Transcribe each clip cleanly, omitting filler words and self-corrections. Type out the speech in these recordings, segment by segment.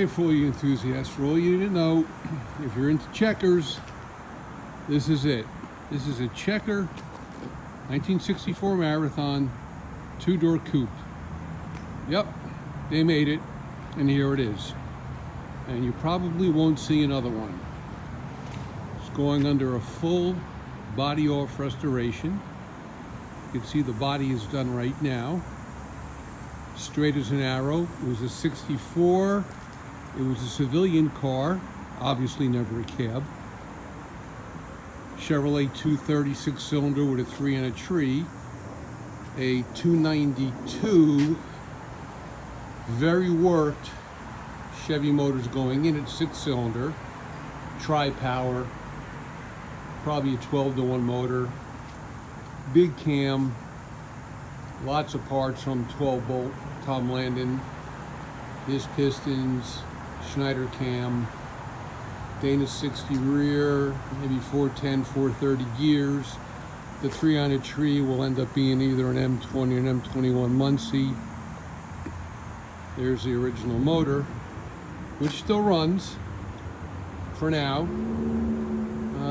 Okay, for all you enthusiasts, for all you didn't know, if you're into checkers, this is it. This is a checker 1964 Marathon 2-door coupe. Yep, they made it, and here it is. And you probably won't see another one. It's going under a full body off restoration. You can see the body is done right now. Straight as an arrow. It was a 64. It was a civilian car, obviously never a cab. Chevrolet 236 cylinder with a 3 and a tree. A 292 very worked Chevy motors going in at 6-cylinder, tri-power, probably a 12-to-1 motor, big cam, lots of parts from 12-bolt Tom Landon, his pistons, Schneider cam, Dana 60 rear, maybe 410, 430 gears. The 3 on a tree will end up being either an M20 or an M21 Muncie. There's the original motor, which still runs for now.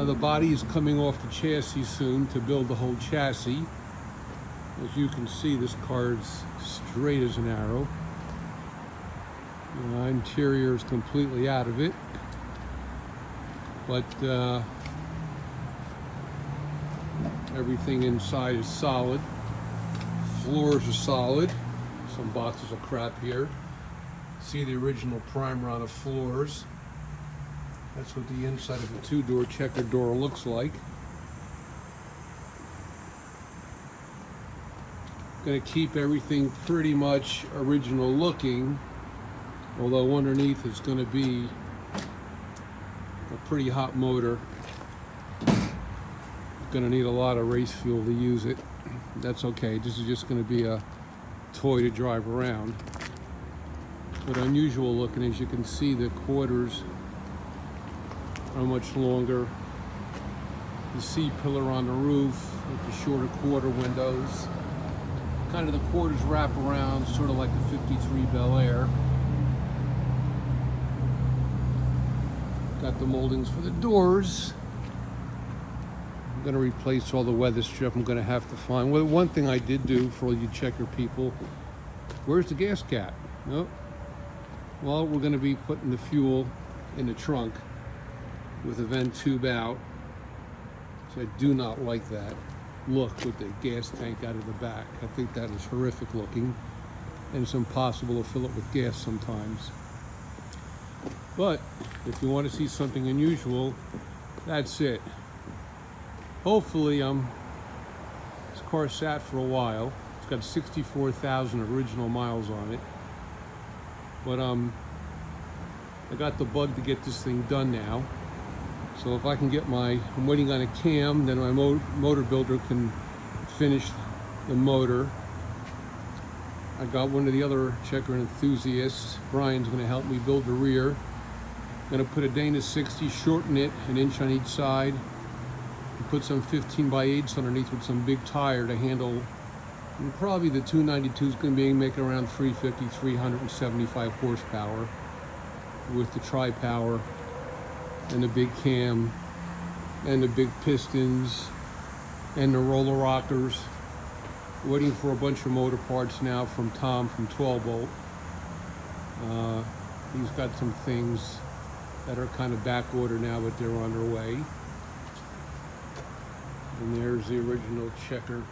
The body is coming off the chassis soon to build the whole chassis. As you can see, this car is straight as an arrow. Interior is completely out of it, but everything inside is solid. Floors are solid. Some boxes of crap here. See the original primer on the floors. That's what the inside of a 2-door checker door looks like. Going to keep everything pretty much original looking, although underneath is going to be a pretty hot motor. Going to need a lot of race fuel to use it. That's okay. This is just going to be a toy to drive around. But unusual looking, as you can see, the quarters are much longer. The C-pillar on the roof with the shorter quarter windows. Kind of the quarters wrap around, sort of like a 53 Bel Air. Got the moldings for the doors. I'm going to replace all the weather strip. I'm going to have to find. Well, one thing I did do for all you checker people, where's the gas cap? Nope. Well, we're going to be putting the fuel in the trunk with the vent tube out. So I do not like that look with the gas tank out of the back. I think that is horrific looking, and it's impossible to fill it with gas sometimes. But if you want to see something unusual, that's it. Hopefully, this car sat for a while. It's got 64,000 original miles on it. But I got the bug to get this thing done now. So if I can get I'm waiting on a cam, then my motor builder can finish the motor. I got one of the other checker enthusiasts, Brian's going to help me build the rear. I'm going to put a Dana 60, shorten it an inch on each side, and put some 15x8s underneath with some big tire to handle. And probably the 292 is going to be making around 350, 375 horsepower with the tri-power and the big cam and the big pistons and the roller rockers. Waiting for a bunch of motor parts now from Tom from 12-bolt. He's got some things that are kind of back order now, but they're on their way. And there's the original checker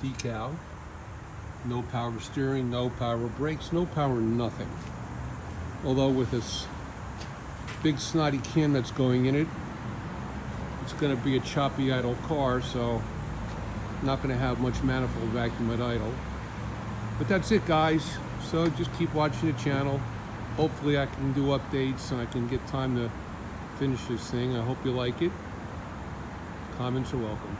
decal. No power steering, no power brakes, no power nothing. Although with this big snotty cam that's going in it, it's going to be a choppy idle car, so not going to have much manifold vacuum at idle. But that's it, guys. So just keep watching the channel. Hopefully I can do updates and I can get time to finish this thing. I hope you like it. Comments are welcome.